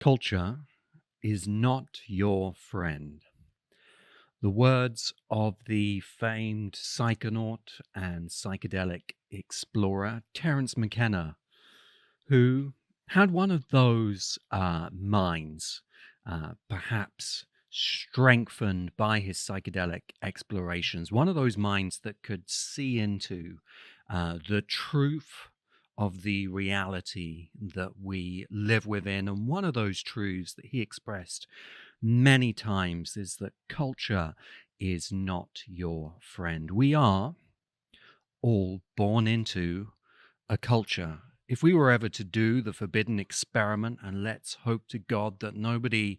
Culture is not your friend. The words of the famed psychonaut and psychedelic explorer Terence McKenna, who had one of those minds, perhaps strengthened by his psychedelic explorations, one of those minds that could see into the truth of the reality that we live within. And one of those truths that he expressed many times is that culture is not your friend. We are all born into a culture. If we were ever to do the forbidden experiment, and let's hope to God that nobody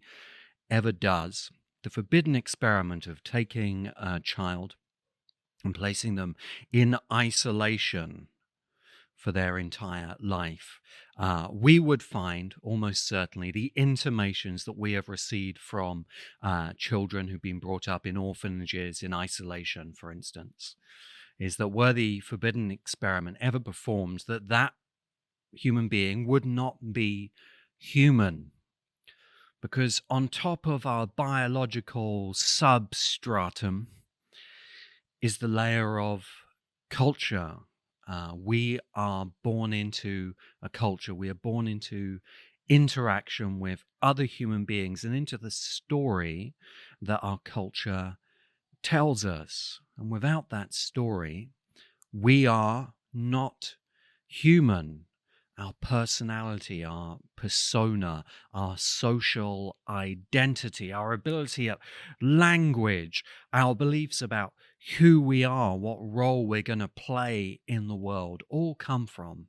ever does, the forbidden experiment of taking a child and placing them in isolation for their entire life, we would find almost certainly the intimations that we have received from children who've been brought up in orphanages in isolation, for instance, is that were the forbidden experiment ever performed, that human being would not be human. Because on top of our biological substratum is the layer of culture. We are born into a culture. We are born into interaction with other human beings and into the story that our culture tells us. And without that story, we are not human. Our personality, our persona, our social identity, our ability at language, our beliefs about who we are, what role we're going to play in the world, all come from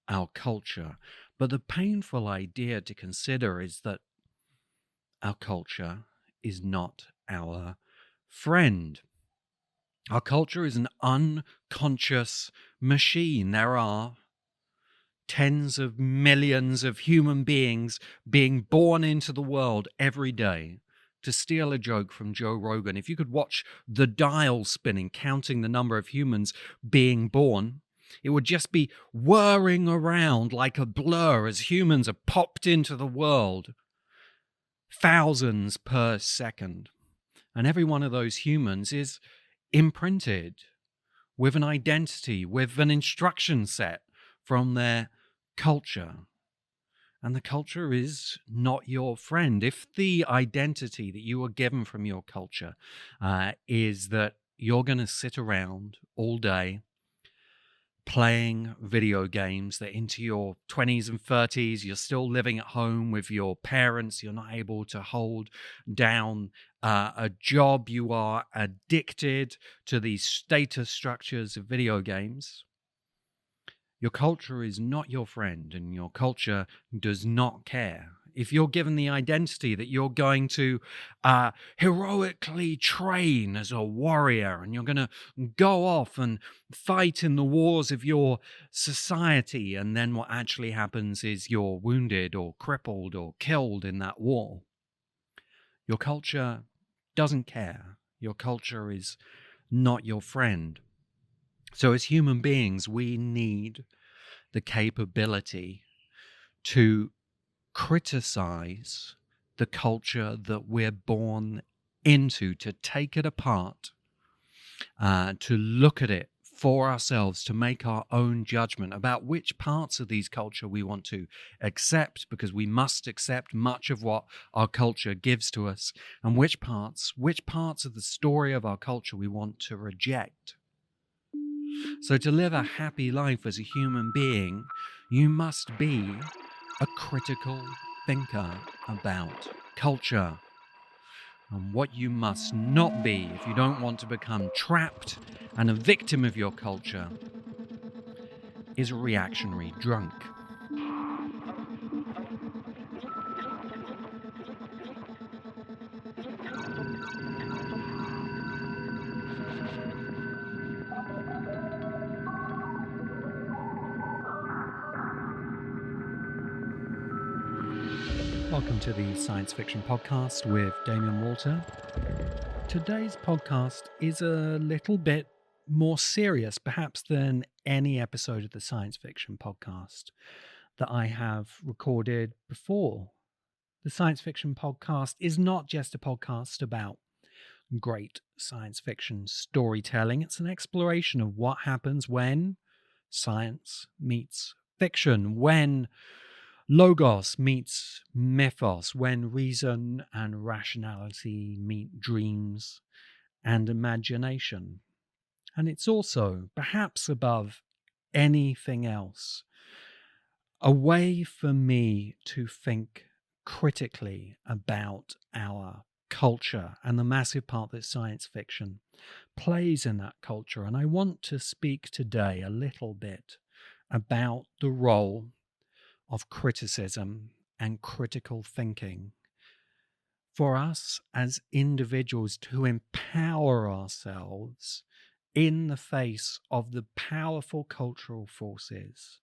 our culture. But the painful idea to consider is that our culture is not our friend. Our culture is an unconscious machine. There are tens of millions of human beings being born into the world every day. To steal a joke from Joe Rogan, if you could watch the dial spinning, counting the number of humans being born, it would just be whirring around like a blur as humans are popped into the world, thousands per second. And every one of those humans is imprinted with an identity, with an instruction set from their culture. And the culture is not your friend. If the identity that you are given from your culture is that you're going to sit around all day playing video games, that into your 20s and 30s, you're still living at home with your parents, you're not able to hold down a job, you are addicted to these status structures of video games, your culture is not your friend, and your culture does not care. If you're given the identity that you're going to heroically train as a warrior and you're going to go off and fight in the wars of your society, and then what actually happens is you're wounded or crippled or killed in that war, your culture doesn't care. Your culture is not your friend. So as human beings, we need the capability to criticize the culture that we're born into, to take it apart, to look at it for ourselves, to make our own judgment about which parts of these culture we want to accept, because we must accept much of what our culture gives to us, and which parts of the story of our culture we want to reject. So to live a happy life as a human being, you must be a critical thinker about culture. And what you must not be, if you don't want to become trapped and a victim of your culture, is a reactionary drunk. Welcome to the Science Fiction Podcast with Damien Walter. Today's podcast is a little bit more serious, perhaps, than any episode of the Science Fiction Podcast that I have recorded before. The Science Fiction Podcast is not just a podcast about great science fiction storytelling. It's an exploration of what happens when science meets fiction, when logos meets mythos, when reason and rationality meet dreams and imagination. And it's also, perhaps above anything else, a way for me to think critically about our culture and the massive part that science fiction plays in that culture. And I want to speak today a little bit about the role of criticism and critical thinking for us as individuals to empower ourselves in the face of the powerful cultural forces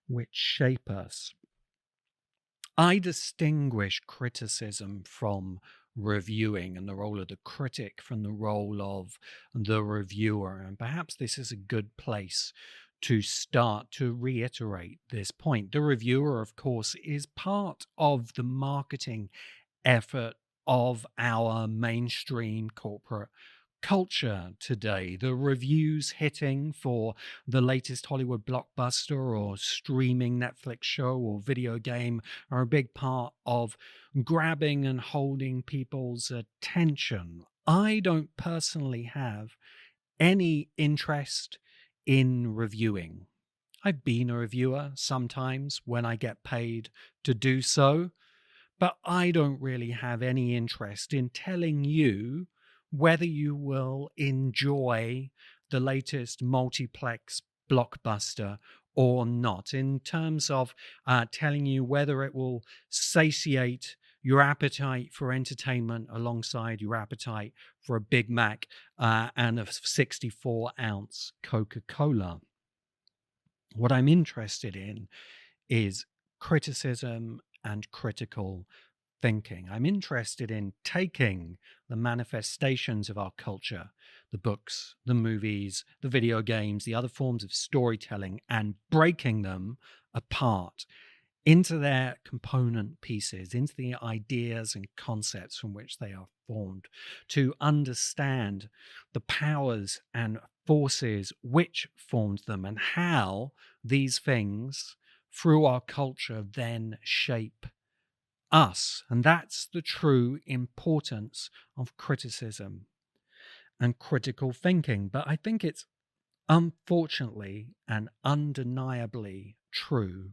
which shape us. I distinguish criticism from reviewing, and the role of the critic from the role of the reviewer. And perhaps this is a good place to start to reiterate this point. The reviewer, of course, is part of the marketing effort of our mainstream corporate culture today. The reviews hitting for the latest Hollywood blockbuster or streaming Netflix show or video game are a big part of grabbing and holding people's attention. I don't personally have any interest in reviewing. I've been a reviewer sometimes when I get paid to do so, but I don't really have any interest in telling you whether you will enjoy the latest multiplex blockbuster or not, in terms of telling you whether it will satiate your appetite for entertainment alongside your appetite for a Big Mac and a 64-ounce Coca-Cola. What I'm interested in is criticism and critical thinking. I'm interested in taking the manifestations of our culture, the books, the movies, the video games, the other forms of storytelling, and breaking them apart into their component pieces, into the ideas and concepts from which they are formed, to understand the powers and forces which formed them and how these things through our culture then shape us. And that's the true importance of criticism and critical thinking. But I think it's unfortunately and undeniably true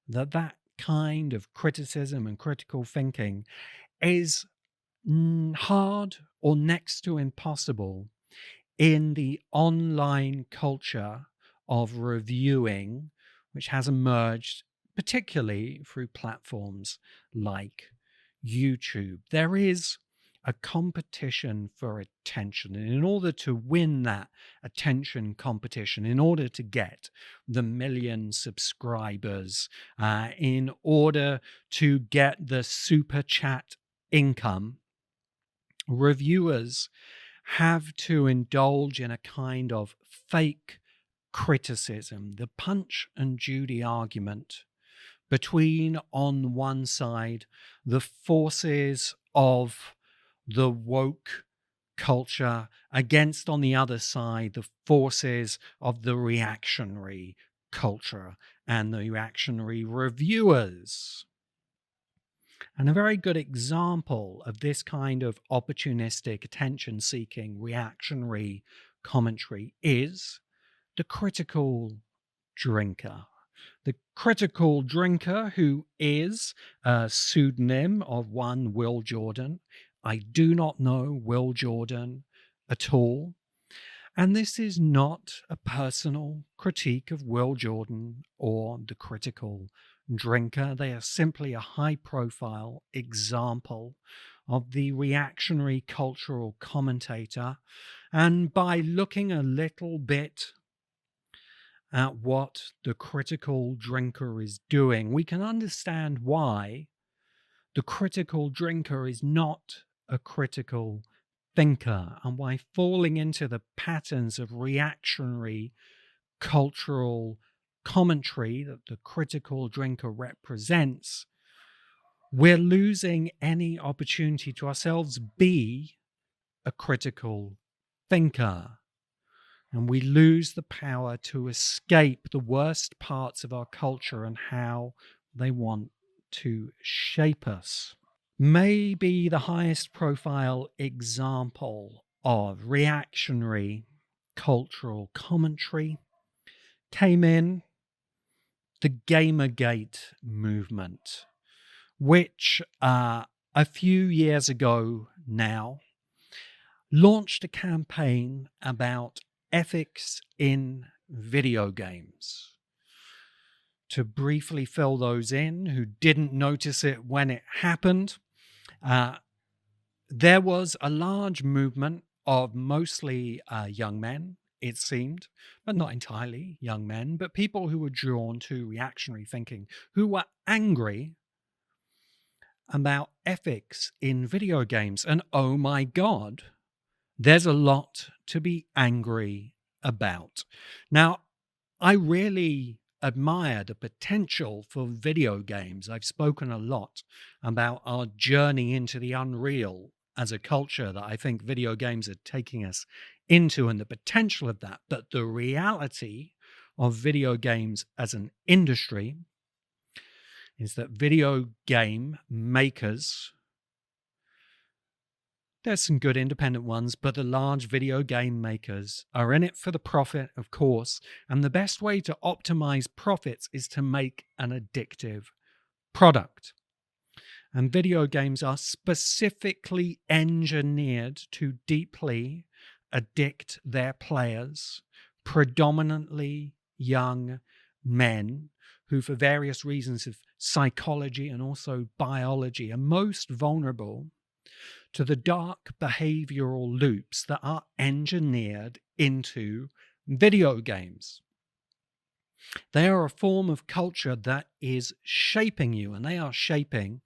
that that kind of criticism and critical thinking is hard or next to impossible in the online culture of reviewing, which has emerged particularly through platforms like YouTube. There is a competition for attention. And in order to win that attention competition, in order to get the million subscribers, in order to get the super chat income, reviewers have to indulge in a kind of fake criticism, the Punch and Judy argument between, on one side, the forces of the woke culture against, on the other side, the forces of the reactionary culture and the reactionary reviewers. And a very good example of this kind of opportunistic, attention-seeking, reactionary commentary is the critical drinker. The critical drinker, who is a pseudonym of one Will Jordan. I do not know Will Jordan at all. And this is not a personal critique of Will Jordan or the critical drinker. They are simply a high-profile example of the reactionary cultural commentator. And by looking a little bit at what the critical drinker is doing, we can understand why the critical drinker is not a critical thinker, and why falling into the patterns of reactionary cultural commentary that the critical drinker represents we're losing any opportunity to ourselves be a critical thinker. And we lose the power to escape the worst parts of our culture and how they want to shape us. Maybe the highest profile example of reactionary cultural commentary came in the Gamergate movement, which a few years ago now launched a campaign about ethics in video games. To briefly fill those in who didn't notice it when it happened, there was a large movement of mostly young men, it seemed, but not entirely young men, but people who were drawn to reactionary thinking, who were angry about ethics in video games. And oh my God, there's a lot to be angry about. Now, I really admire the potential for video games. I've spoken a lot about our journey into the unreal as a culture that I think video games are taking us into and the potential of that. But the reality of video games as an industry is that video game makers, there's some good independent ones, but the large video game makers are in it for the profit, of course. And the best way to optimize profits is to make an addictive product. And video games are specifically engineered to deeply addict their players, predominantly young men who, for various reasons of psychology and also biology, are most vulnerable to the dark behavioral loops that are engineered into video games. They are a form of culture that is shaping you, and they are shaping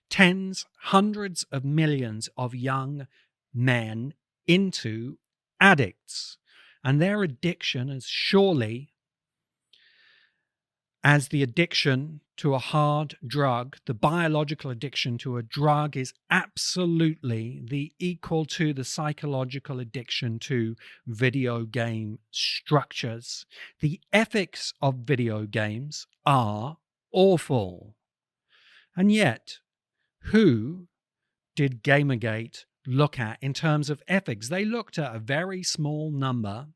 tens, hundreds of millions of young men into addicts. And their addiction is surely as the addiction to a hard drug, the biological addiction to a drug is absolutely the equal to the psychological addiction to video game structures. The ethics of video games are awful. And yet, who did Gamergate look at in terms of ethics? They looked at a very small number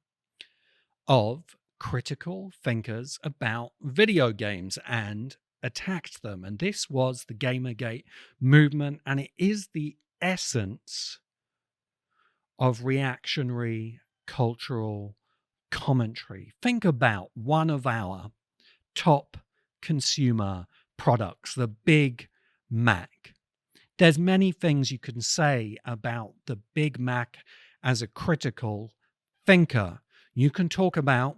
of critical thinkers about video games and attacked them. And this was the Gamergate movement, and it is the essence of reactionary cultural commentary. Think about one of our top consumer products, the Big Mac. There's many things you can say about the Big Mac as a critical thinker. You can talk about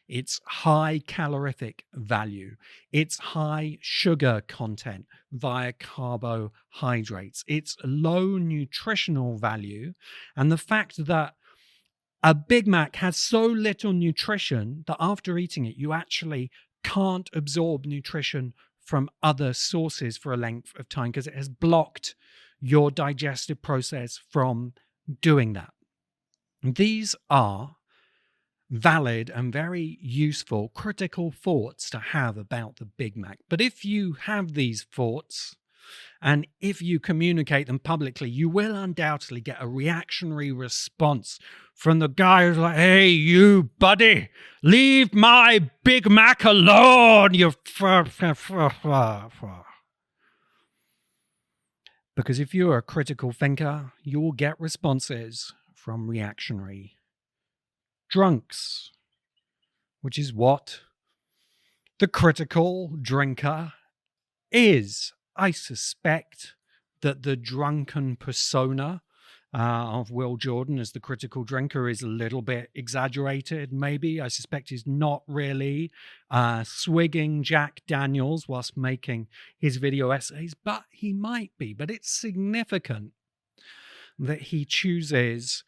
its high calorific value, its high sugar content via carbohydrates, its low nutritional value, and the fact that a Big Mac has so little nutrition that after eating it, you actually can't absorb nutrition from other sources for a length of time because it has blocked your digestive process from doing that. These are valid and very useful critical thoughts to have about the Big Mac. But if you have these thoughts and if you communicate them publicly, you will undoubtedly get a reactionary response from the guy who's like, "Hey, you buddy, leave my Big Mac alone, you Because if you're a critical thinker, you will get responses from reactionary drunks, which is what the critical drinker is. I suspect that the drunken persona of Will Jordan as the critical drinker is a little bit exaggerated, maybe. I suspect he's not really swigging Jack Daniels whilst making his video essays, but he might be. But it's significant that he chooses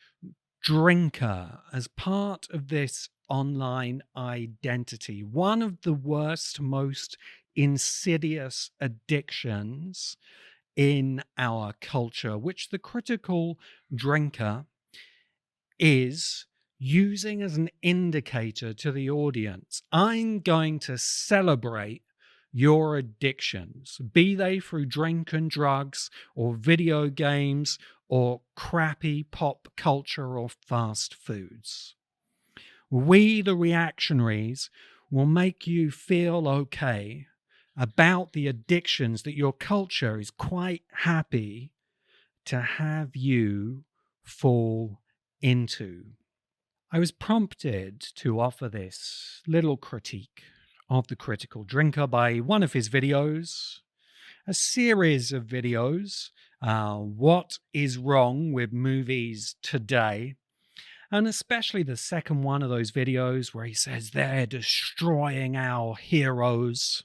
drinker as part of this online identity. One of the worst, most insidious addictions in our culture, which the critical drinker is using as an indicator to the audience. I'm going to celebrate your addictions, be they through drink and drugs or video games or crappy pop culture or fast foods. We, the reactionaries, will make you feel okay about the addictions that your culture is quite happy to have you fall into. I was prompted to offer this little critique of the critical drinker by one of his videos, a series of videos, what is wrong with movies today, and especially the second one of those videos where he says they're destroying our heroes.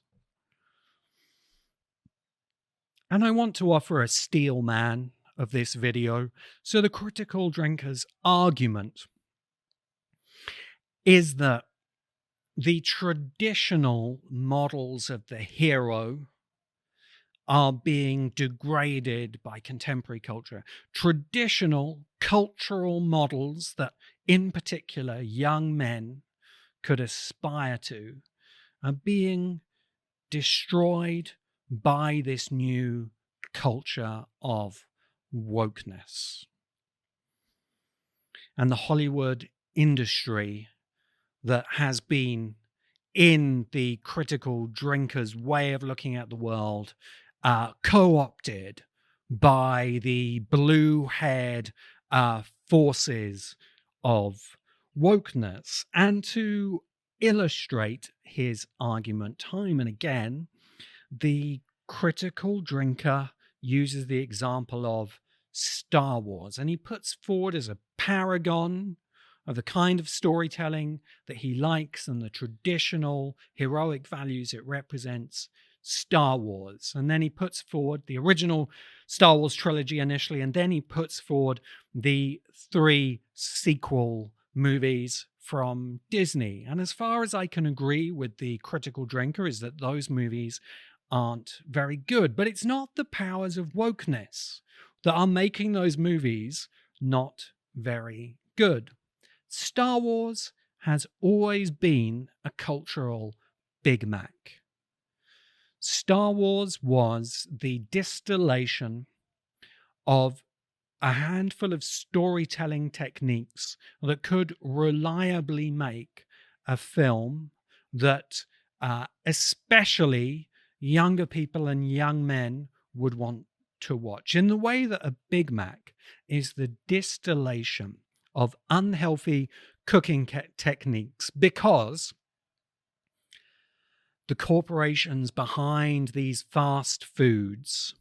And I want to offer a steel man of this video. So the critical drinker's argument is that the traditional models of the hero are being degraded by contemporary culture. Traditional cultural models that, in particular, young men could aspire to are being destroyed by this new culture of wokeness. And the Hollywood industry that has been in the critical drinker's way of looking at the world, co-opted by the blue-haired forces of wokeness. And to illustrate his argument time and again, the critical drinker uses the example of Star Wars, and he puts forward as a paragon of the kind of storytelling that he likes and the traditional heroic values it represents, Star Wars. And then he puts forward the original Star Wars trilogy initially, and then he puts forward the 3 sequel movies from Disney. And as far as I can agree with the critical drinker is that those movies aren't very good, but it's not the powers of wokeness that are making those movies not very good. Star Wars has always been a cultural Big Mac. Star Wars was the distillation of a handful of storytelling techniques that could reliably make a film that especially younger people and young men would want to watch, in the way that a Big Mac is the distillation of unhealthy cooking techniques, because the corporations behind these fast foods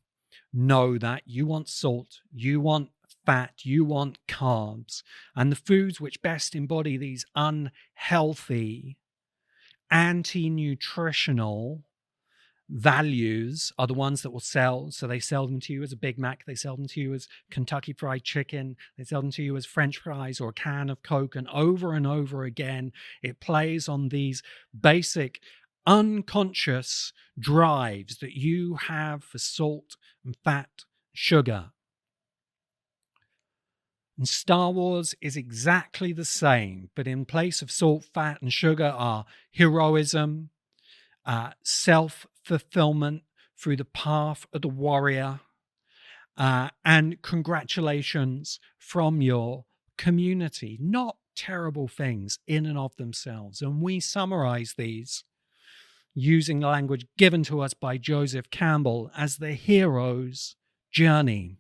know that you want salt, you want fat, you want carbs, and the foods which best embody these unhealthy, anti-nutritional values are the ones that will sell. So they sell them to you as a Big Mac, they sell them to you as Kentucky Fried Chicken, they sell them to you as French fries or a can of Coke, and over again it plays on these basic unconscious drives that you have for salt and fat, sugar. And Star Wars is exactly the same, but in place of salt, fat, and sugar are heroism, self-fulfillment through the path of the warrior, and congratulations from your community. Not terrible things in and of themselves. And we summarize these using the language given to us by Joseph Campbell as the hero's journey.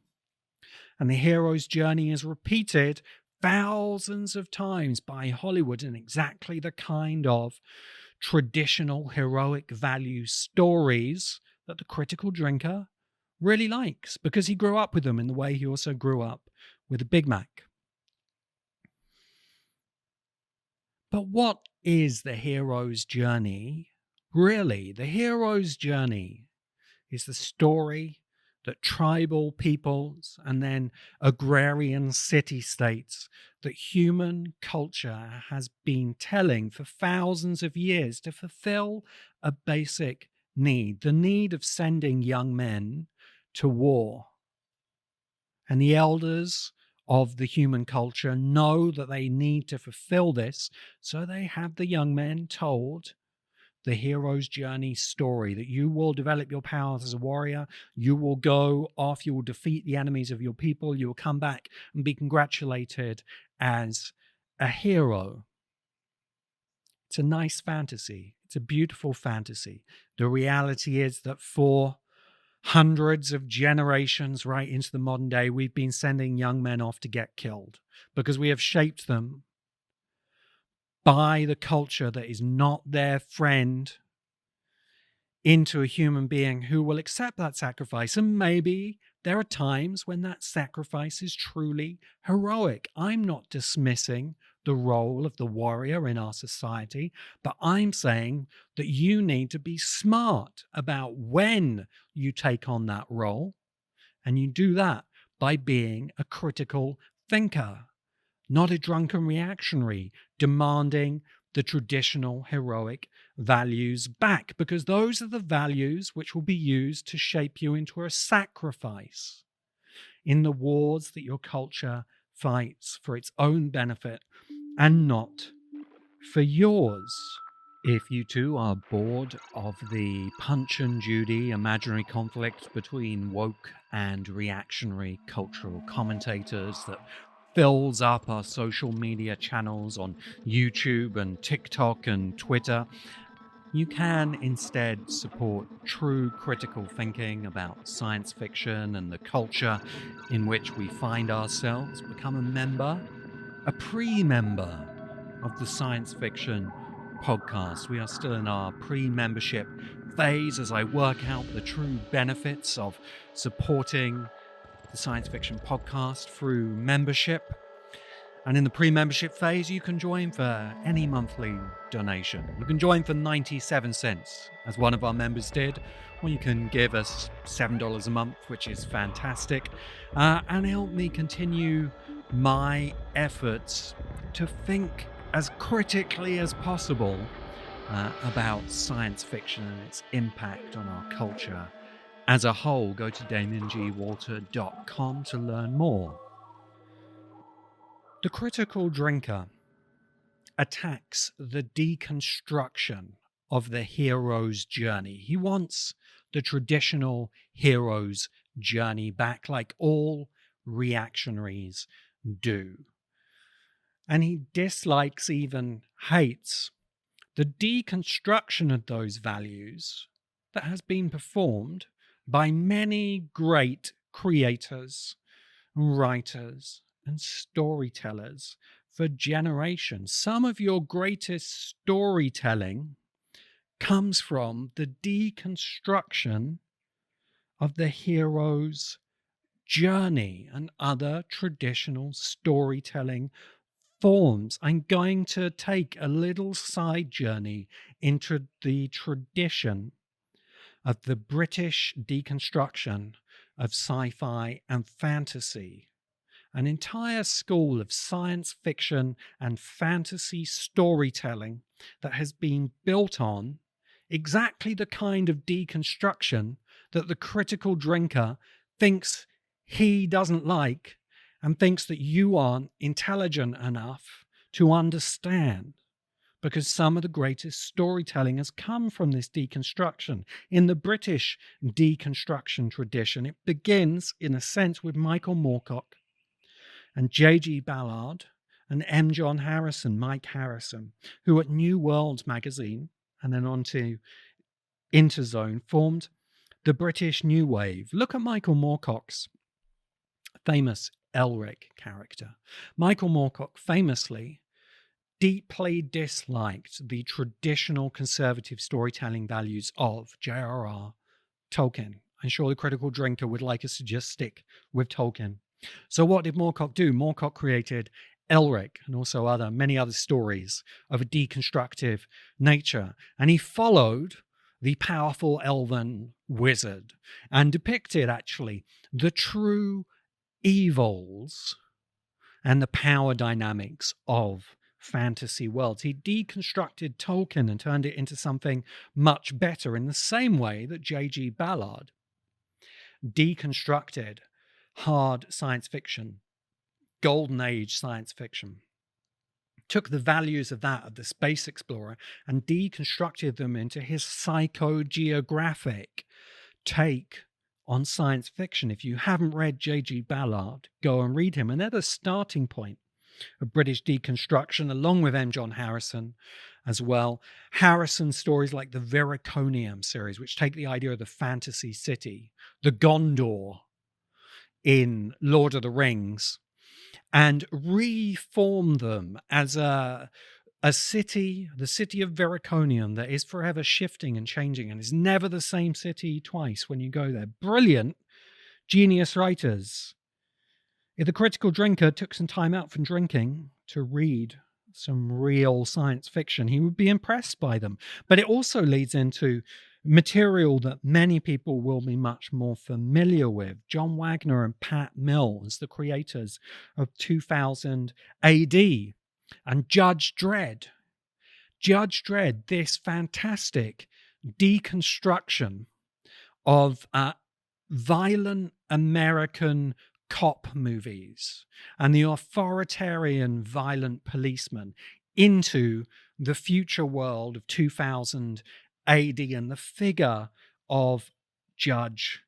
And the hero's journey is repeated thousands of times by Hollywood in exactly the kind of traditional heroic value stories that the critical drinker really likes, because he grew up with them in the way he also grew up with a Big Mac. But what is the hero's journey? Really, the hero's journey is the story that tribal peoples and then agrarian city-states, that human culture has been telling for thousands of years to fulfill a basic need, the need of sending young men to war. And the elders of the human culture know that they need to fulfill this, so they have the young men told the hero's journey story, that you will develop your powers as a warrior, you will go off, you will defeat the enemies of your people, you will come back and be congratulated as a hero. It's a nice fantasy. It's a beautiful fantasy. The reality is that for hundreds of generations right into the modern day, we've been sending young men off to get killed because we have shaped them by the culture that is not their friend into a human being who will accept that sacrifice. And maybe there are times when that sacrifice is truly heroic. I'm not dismissing the role of the warrior in our society, but I'm saying that you need to be smart about when you take on that role. And you do that by being a critical thinker, not a drunken reactionary demanding the traditional heroic values back, because those are the values which will be used to shape you into a sacrifice in the wars that your culture fights for its own benefit and not for yours. If you too are bored of the Punch and Judy imaginary conflict between woke and reactionary cultural commentators that fills up our social media channels on YouTube and TikTok and Twitter, you can instead support true critical thinking about science fiction and the culture in which we find ourselves. Become a member, a pre-member of the Science Fiction Podcast. We are still in our pre-membership phase as I work out the true benefits of supporting the Science Fiction Podcast through membership. And in the pre-membership phase, you can join for any monthly donation. You can join for 97 cents, as one of our members did, or you can give us $7 a month, which is fantastic, and help me continue my efforts to think as critically as possible about science fiction and its impact on our culture as a whole. Go to damiangwalter.com to learn more. The critical drinker attacks the deconstruction of the hero's journey. He wants the traditional hero's journey back, like all reactionaries do. And he dislikes, even hates, the deconstruction of those values that has been performed by many great creators, writers, and storytellers for generations. Some of your greatest storytelling comes from the deconstruction of the hero's journey and other traditional storytelling forms. I'm going to take a little side journey into the tradition of the British deconstruction of sci-fi and fantasy, an entire school of science fiction and fantasy storytelling that has been built on exactly the kind of deconstruction that the critical drinker thinks he doesn't like and thinks that you aren't intelligent enough to understand. Because some of the greatest storytelling has come from this deconstruction. In the British deconstruction tradition, it begins, in a sense, with Michael Moorcock and J.G. Ballard and M. John Harrison, Mike Harrison, who at New World magazine and then on to Interzone formed the British New Wave. Look at Michael Moorcock's famous Elric character. Michael Moorcock famously deeply disliked the traditional conservative storytelling values of J.R.R. Tolkien. I'm sure the critical drinker would like us to just stick with Tolkien. So what did Moorcock do? Moorcock created Elric and also many other stories of a deconstructive nature. And he followed the powerful elven wizard and depicted actually the true evils and the power dynamics of fantasy worlds. He deconstructed Tolkien and turned it into something much better, in the same way that J.G. Ballard deconstructed hard science fiction, golden age science fiction, took the values of that, of the space explorer, and deconstructed them into his psychogeographic take on science fiction. If you haven't read J.G. Ballard, go and read him. And they're the starting point of British deconstruction, along with M. John Harrison as well. Harrison's stories like the Vericonium series, which take the idea of the fantasy city, the Gondor in Lord of the Rings, and reform them as a city, the city of Vericonium, that is forever shifting and changing and is never the same city twice when you go there. Brilliant, genius writers. If the critical drinker took some time out from drinking to read some real science fiction, he would be impressed by them. But it also leads into material that many people will be much more familiar with. John Wagner and Pat Mills, the creators of 2000 AD, and Judge Dredd. Judge Dredd, this fantastic deconstruction of violent American cop movies and the authoritarian violent policeman into the future world of 2000 AD, and the figure of Judge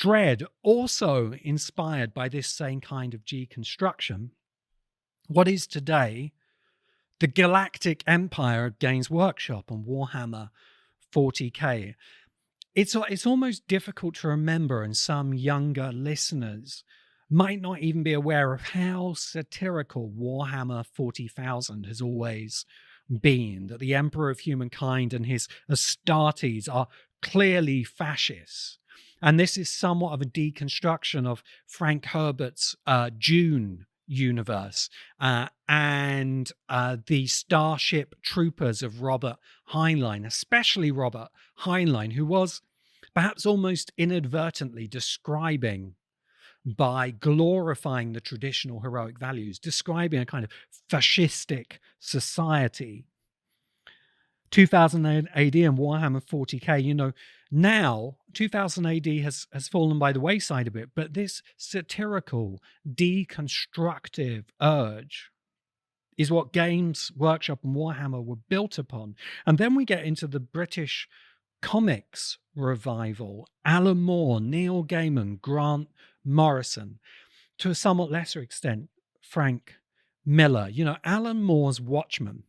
Dredd, also inspired by this same kind of deconstruction. What is today the Galactic Empire of Games Workshop and Warhammer 40k. It's almost difficult to remember, and some younger listeners might not even be aware of how satirical Warhammer 40,000 has always been, that the Emperor of Humankind and his Astartes are clearly fascists. And this is somewhat of a deconstruction of Frank Herbert's Dune universe and the Starship Troopers of Robert Heinlein, especially Robert Heinlein, who was perhaps almost inadvertently describing, by glorifying the traditional heroic values, describing a kind of fascistic society. 2000 AD and Warhammer 40k, now 2000 AD has fallen by the wayside a bit, but this satirical, deconstructive urge is what Games Workshop and Warhammer were built upon. And then we get into the British comics revival. Alan Moore, Neil Gaiman, Grant Morrison, to a somewhat lesser extent, Frank Miller. Alan Moore's Watchmen,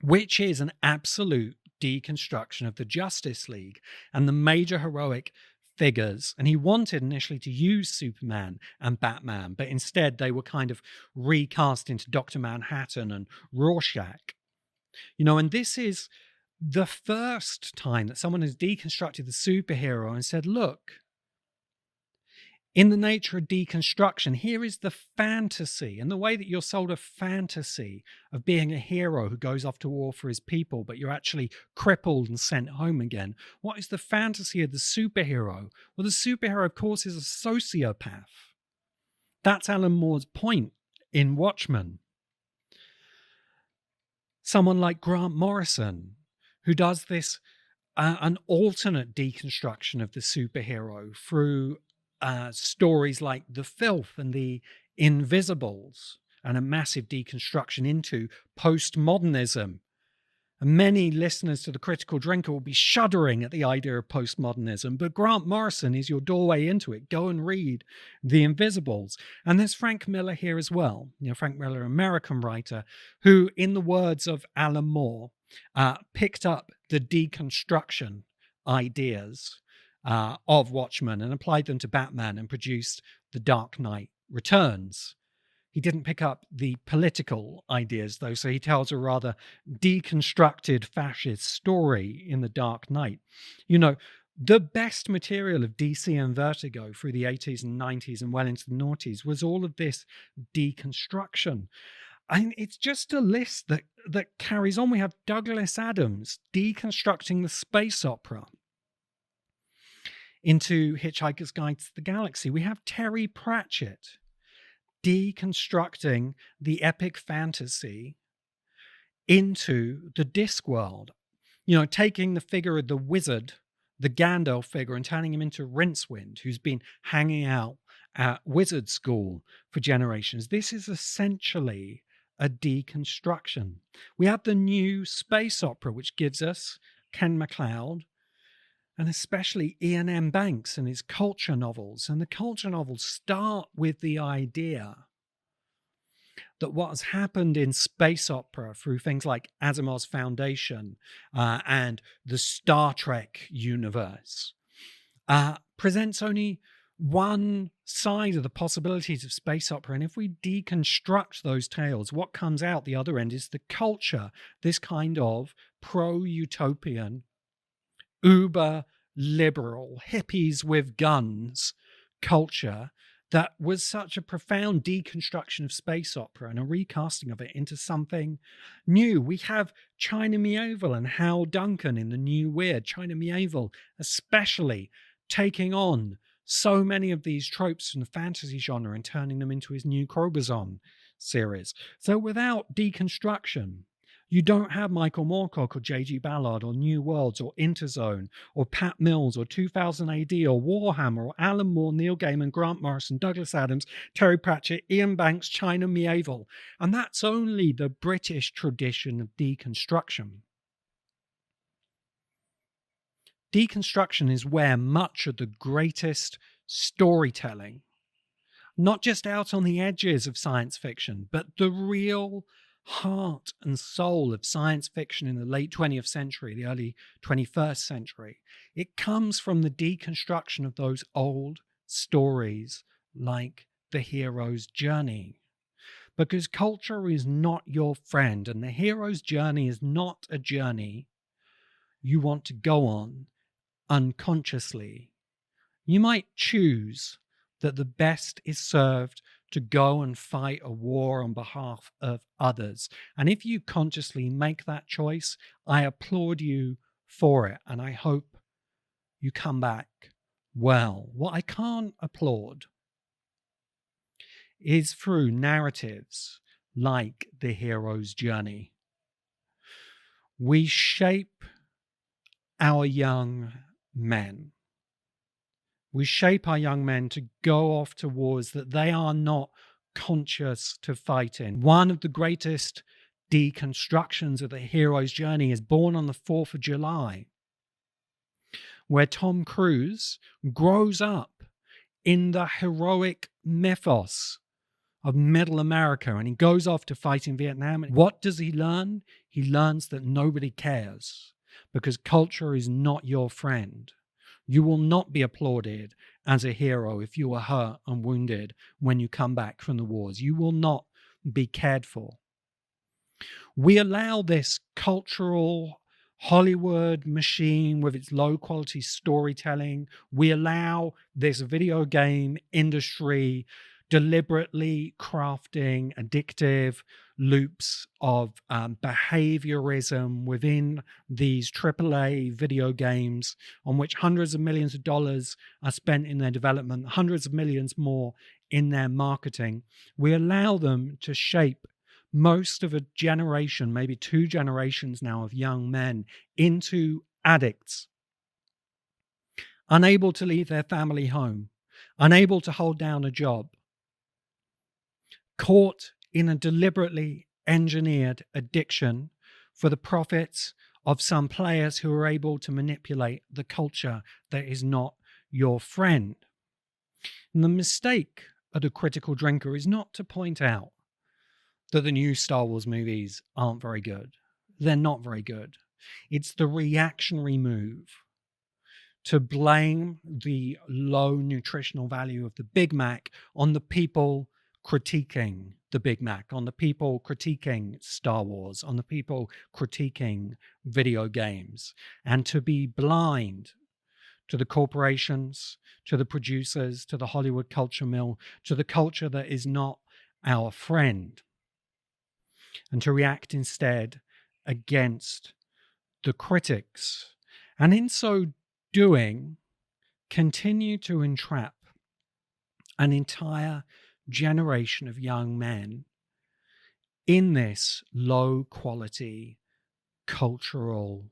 which is an absolute deconstruction of the Justice League and the major heroic figures. And he wanted initially to use Superman and Batman, but instead they were kind of recast into Dr. Manhattan and Rorschach. And this is the first time that someone has deconstructed the superhero and said, look, in the nature of deconstruction, here is the fantasy, and the way that you're sold a fantasy of being a hero who goes off to war for his people, but you're actually crippled and sent home again. What is the fantasy of the superhero? Well, the superhero, of course, is a sociopath. That's Alan Moore's point in Watchmen. Someone like Grant Morrison, who does this, an alternate deconstruction of the superhero through stories like The Filth and The Invisibles, and a massive deconstruction into postmodernism. And many listeners to The Critical Drinker will be shuddering at the idea of postmodernism, but Grant Morrison is your doorway into it. Go and read The Invisibles. And there's Frank Miller here as well. Frank Miller, American writer, who, in the words of Alan Moore, picked up the deconstruction ideas of Watchmen and applied them to Batman and produced The Dark Knight Returns. He didn't pick up the political ideas, though, so he tells a rather deconstructed fascist story in The Dark Knight. The best material of DC and Vertigo through the 80s and 90s and well into the noughties was all of this deconstruction. And it's just a list that carries on. We have Douglas Adams deconstructing the space opera into Hitchhiker's Guide to the Galaxy. We have Terry Pratchett deconstructing the epic fantasy into the disc world. Taking the figure of the wizard, the Gandalf figure, and turning him into Rincewind, who's been hanging out at wizard school for generations. This is essentially a deconstruction. We have the new space opera, which gives us Ken MacLeod, and especially Iain M. Banks and his culture novels. And the culture novels start with the idea that what has happened in space opera through things like Asimov's Foundation and the Star Trek universe presents only one side of the possibilities of space opera. And if we deconstruct those tales, what comes out the other end is the culture, this kind of pro-utopian, uber-liberal, hippies with guns culture that was such a profound deconstruction of space opera and a recasting of it into something new. We have China Miéville and Hal Duncan in The New Weird. China Miéville especially taking on so many of these tropes from the fantasy genre and turning them into his new Crobuzon series. So without deconstruction, you don't have Michael Moorcock or J.G. Ballard or New Worlds or Interzone or Pat Mills or 2000 AD or Warhammer or Alan Moore, Neil Gaiman, Grant Morrison, Douglas Adams, Terry Pratchett, Iain Banks, China Miéville. And that's only the British tradition of deconstruction. Deconstruction is where much of the greatest storytelling, not just out on the edges of science fiction, but the real heart and soul of science fiction in the late 20th century, the early 21st century, it comes from the deconstruction of those old stories like the hero's journey. Because culture is not your friend, and the hero's journey is not a journey you want to go on unconsciously. You might choose that the best is served to go and fight a war on behalf of others. And if you consciously make that choice, I applaud you for it. And I hope you come back well. What I can't applaud is through narratives like the hero's journey. We shape our young men. We shape our young men to go off to wars that they are not conscious to fight in. One of the greatest deconstructions of the hero's journey is born on the 4th of July, where Tom Cruise grows up in the heroic mythos of Middle America, and he goes off to fight in Vietnam. And what does he learn? He learns that nobody cares because culture is not your friend. You will not be applauded as a hero if you are hurt and wounded when you come back from the wars. You will not be cared for. We allow this cultural Hollywood machine with its low-quality storytelling. We allow this video game industry deliberately crafting addictive loops of behaviorism within these AAA video games on which hundreds of millions of dollars are spent in their development, hundreds of millions more in their marketing. We allow them to shape most of a generation, maybe 2 generations now, of young men into addicts, unable to leave their family home, unable to hold down a job, caught in a deliberately engineered addiction for the profits of some players who are able to manipulate the culture that is not your friend. And the mistake of the critical drinker is not to point out that the new Star Wars movies aren't very good. They're not very good. It's the reactionary move to blame the low nutritional value of the Big Mac on the people critiquing the Big Mac, on the people critiquing Star Wars, on the people critiquing video games, and to be blind to the corporations, to the producers, to the Hollywood culture mill, to the culture that is not our friend, and to react instead against the critics. And in so doing, continue to entrap an entire generation of young men in this low quality cultural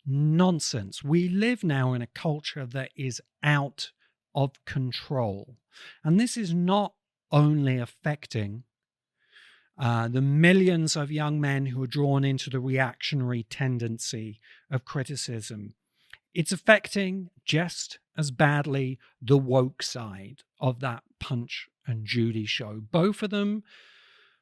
nonsense. We live now in a culture that is out of control. And this is not only affecting the millions of young men who are drawn into the reactionary tendency of criticism. It's affecting just as badly the woke side of that Punch and Judy show. Both of them,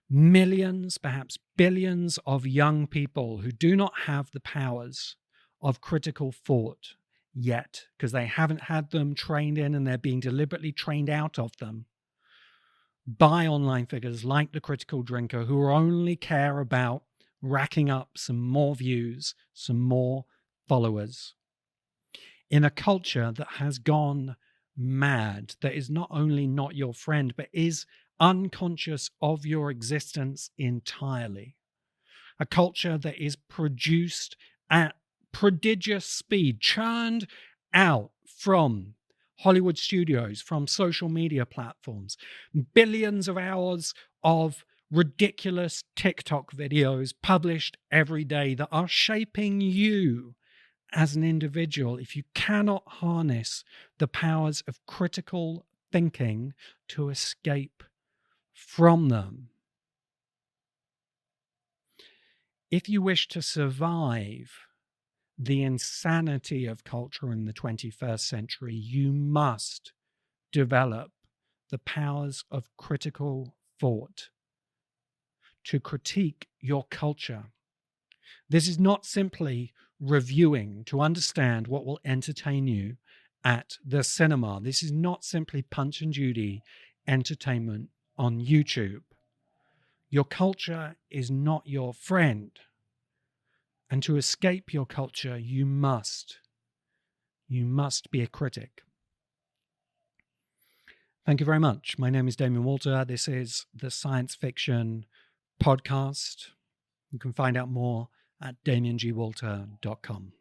millions, perhaps billions of young people who do not have the powers of critical thought yet, because they haven't had them trained in and they're being deliberately trained out of them by online figures like the Critical Drinker, who only care about racking up some more views, some more followers. In a culture that has gone mad, that is not only not your friend, but is unconscious of your existence entirely. A culture that is produced at prodigious speed, churned out from Hollywood studios, from social media platforms, billions of hours of ridiculous TikTok videos published every day that are shaping you as an individual. If you cannot harness the powers of critical thinking to escape from them, if you wish to survive the insanity of culture in the 21st century, you must develop the powers of critical thought to critique your culture. This is not simply reviewing to understand what will entertain you at the cinema. This is not simply Punch and Judy entertainment on YouTube. Your culture is not your friend. And to escape your culture, you must be a critic. Thank you very much. My name is Damien Walter. This is the Science Fiction Podcast. You can find out more at damiengwalter.com.